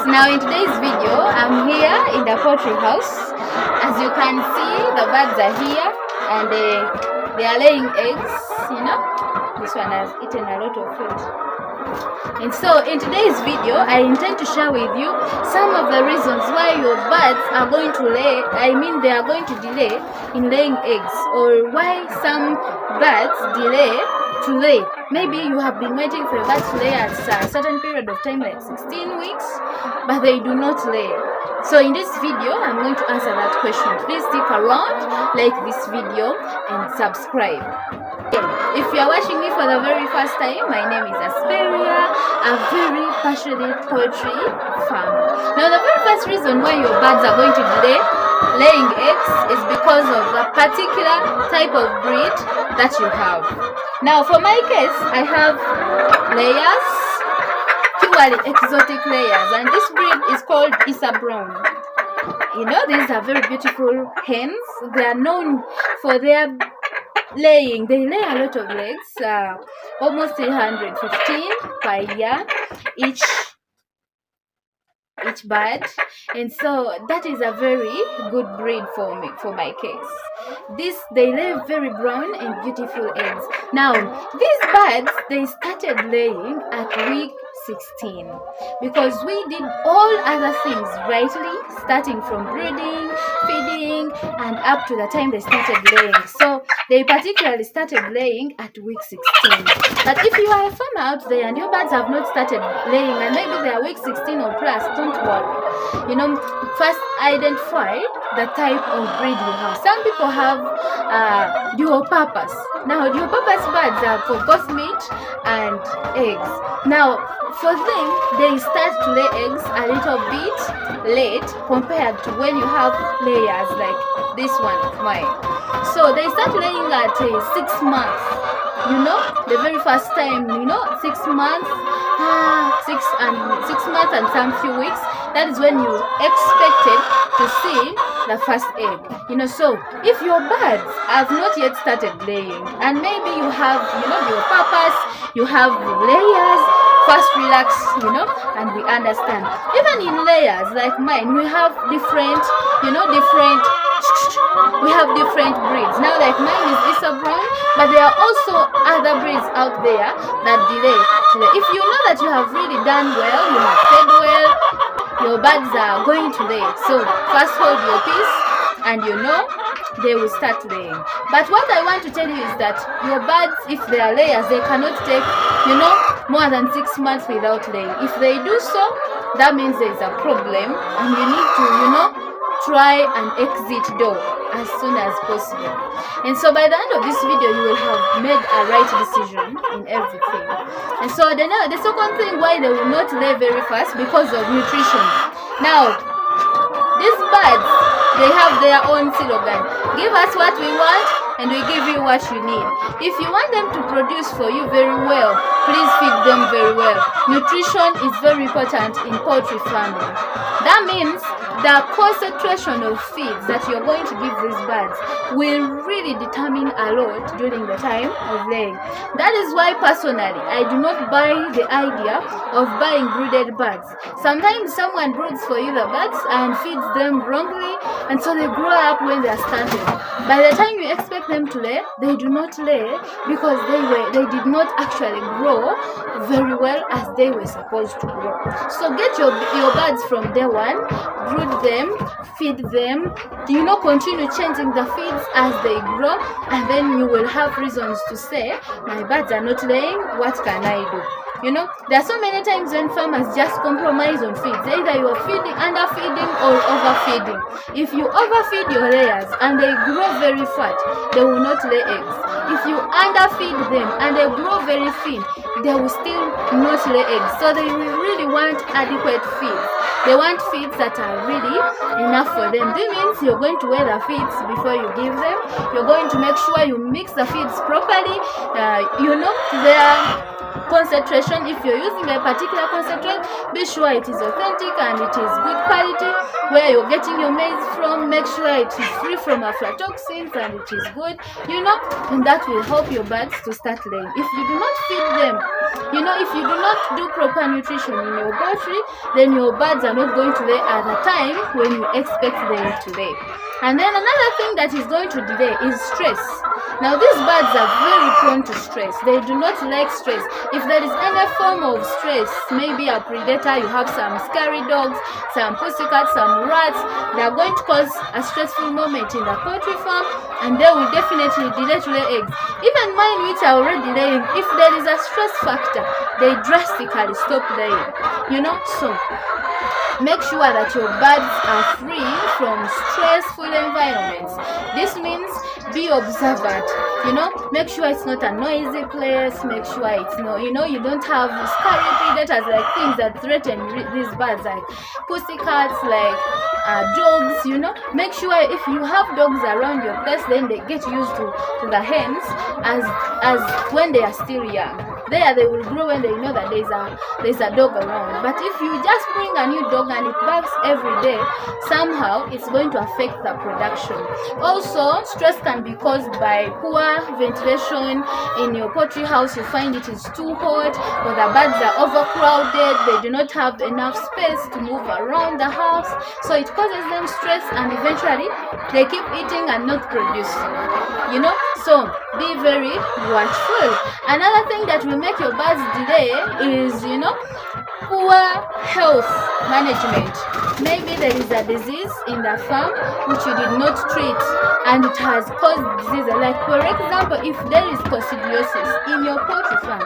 Now in today's video, I'm here in the poultry house. As you can see, the birds are here and they are laying eggs. This one has eaten a lot of food. And so in today's video, I intend to share with you some of the reasons why your birds are going to they are going to delay in laying eggs, or why some birds delay to lay. Maybe you have been waiting for your birds to lay at a certain period of time, like 16 weeks, but they do not lay. So in this video, I'm going to answer that question. Please stick around, like this video, and subscribe. If you are watching me for the very first time, my name is Asperia, a very passionate poultry farmer. Now, the very first reason why your birds are going to delay laying eggs is because of a particular type of breed that you have. Now, for my case, I have layers, purely exotic layers, and this breed is called Isa Brown. These are very beautiful hens. They are known for their laying. They lay a lot of eggs, almost 315 per year each bird, and so that is a very good breed for my case. They lay very brown and beautiful eggs. Now these birds, they started laying at week 16 because we did all other things rightly, starting from breeding, feeding, and up to the time they started laying. So they particularly started laying at week 16. But if you are a farmer out there and your birds have not started laying and maybe they are week 16 or plus, don't worry. First identify the type of breed you have. Some people have dual purpose. Now dual purpose birds are for both meat and eggs. Now for them, they start to lay eggs a little bit late compared to when you have layers like this one of mine. So they start laying at 6 months. The very first time, 6 months, 6 months and some few weeks. That is when you expected to see the first egg. So if your birds have not yet started laying, and maybe you have, your purpose, you have layers, first relax, and we understand. Even in layers like mine, we have different breeds. Now, like mine is Isa Brown, but there are also other breeds out there that delay. If you know that you have really done well, you have fed well, your birds are going to lay. So first hold your peace, and they will start laying. But what I want to tell you is that your birds, if they are layers, they cannot take more than 6 months without laying. If they do so, that means there is a problem, and you need to try an exit door as soon as possible. And so by the end of this video, you will have made a right decision in everything. And so the second thing why they will not lay very fast, because of nutrition. Now these birds, they have their own slogan: give us what we want and we give you what you need. If you want them to produce for you very well, please feed them very well. Nutrition is very important in poultry farming. That means the concentration of feeds that you're going to give these birds will really determine a lot during the time of laying. That is why personally I do not buy the idea of buying brooded birds. Sometimes someone broods for you the birds and feeds them wrongly, and so they grow up when they are stunted. By the time you expect them to lay, they do not lay because they did not actually grow very well as they were supposed to grow. So get your birds from day one, brood them, feed them, continue changing the feeds as they grow, and then you will have reasons to say, my birds are not laying, what can I do? There are so many times when farmers just compromise on feeds. Either you are underfeeding or overfeeding. If you overfeed your layers and they grow very fat, they will not lay eggs. If you underfeed them and they grow very thin, they will still not lay eggs. So they really want adequate feeds. They want feeds that are really enough for them. This means you're going to weigh the feeds before you give them. You're going to make sure you mix the feeds properly. concentration. If you're using a particular concentrate, be sure it is authentic and it is good quality. Where you're getting your maize from, make sure it is free from aflatoxins and it is good, and that will help your birds to start laying. If you do not feed them, if you do not do proper nutrition in your poultry, then your birds are not going to lay at the time when you expect them to lay. And then another thing that is going to delay is stress. Now these birds are very prone to stress. They do not like stress. If there is any form of stress, maybe a predator, you have some scary dogs, some pussycats, some rats, they are going to cause a stressful moment in the poultry farm, and they will definitely delay to lay eggs. Even mine, which are already laying, if there is a stress factor, they drastically stop laying. So make sure that your birds are free from stressful environments. This means be observant. Make sure it's not a noisy place. Make sure it's you don't have scary predators, like things that threaten these birds, like pussycats, like dogs. Make sure if you have dogs around your place, then they get used to the hens as when they are still young. There they will grow when they know that there's a dog around. But if you just bring a new dog and it barks every day, somehow it's going to affect the production. Also, stress can be caused by poor ventilation in your poultry house. You find it is too hot, or the birds are overcrowded, they do not have enough space to move around the house, so it causes them stress, and eventually they keep eating and not producing. So be very watchful. Another thing that will make your birds delay is poor health management. Maybe there is a disease in the farm which you did not treat, and it has caused disease. Like, for example, if there is coccidiosis in your poultry farm,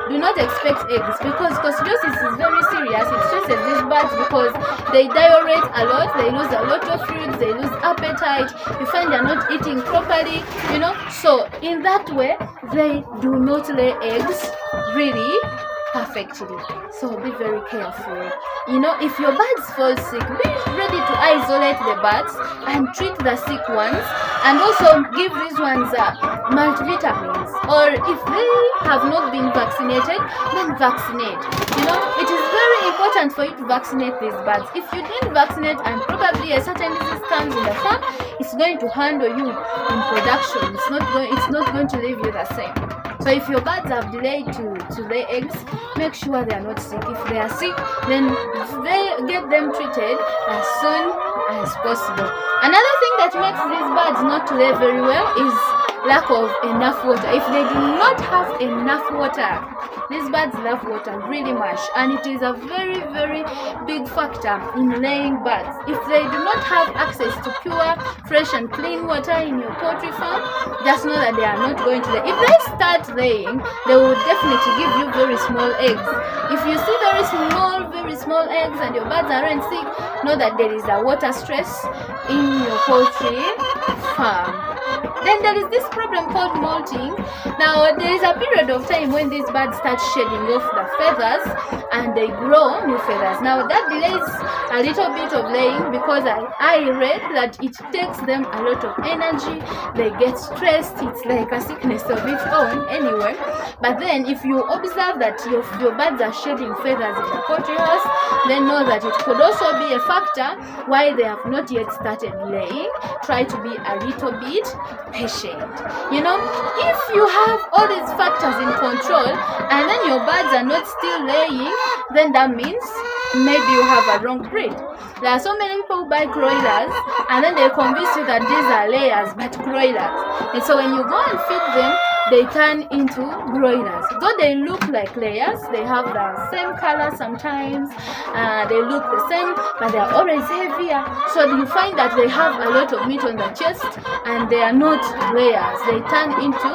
do not expect eggs, because coccidiosis is very serious. It stresses these birds because they diurate a lot, they lose a lot of fluids, they lose appetite, you find they're not eating properly, so in that way they do not lay eggs really perfectly. So be very careful. If your birds fall sick, be ready to isolate the birds and treat the sick ones, and also give these ones multivitamins. Or if they have not been vaccinated, then vaccinate. It is very important for you to vaccinate these birds. If you didn't vaccinate and probably a certain disease comes in the farm, it's going to handle you in production. It's not going to leave you the same. So if your birds have delayed to lay eggs, make sure they are not sick. If they are sick, then they get them treated as soon as possible. Another thing that makes these birds not to lay very well is lack of enough water. If they do not have enough water, these birds love water really much, and it is a very, very big factor in laying birds. If they do not have access to pure, fresh and clean water in your poultry farm, just know that they are not going to lay. If they start laying, they will definitely give you very small eggs. If you see very small eggs and your birds aren't sick, know that there is a water stress in your poultry farm. Then there is this problem called molting. Now there is a period of time when these birds start shedding off the feathers and they grow new feathers. Now that delays a little bit of laying, because I read that it takes them a lot of energy. They get stressed. It's like a sickness of its own anyway. But then if you observe that your birds are shedding feathers in the poultry house, then know that it could also be a factor why they have not yet started laying. Try to be a little bit patient. If you have all these factors in control and then your birds are not still laying, then that means maybe you have a wrong breed. There are so many people who buy broilers and then they convince you that these are layers but broilers, and so when you go and feed them, they turn into broilers. Though they look like layers, they have the same color sometimes, they look the same, but they are always heavier. So you find that they have a lot of meat on the chest and they are not layers. They turn into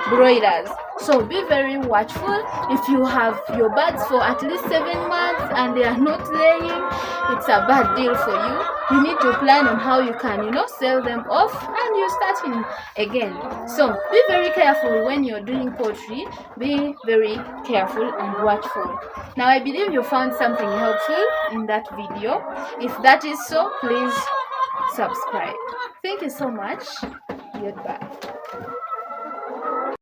broilers. So be very watchful. If you have your birds for at least 7 months and they are not laying, it's a bad deal for you. You need to plan on how you can, sell them off and you're starting again. So be very careful when you're doing poultry. Be very careful and watchful. Now I believe you found something helpful in that video. If that is so, please subscribe. Thank you so much. Goodbye.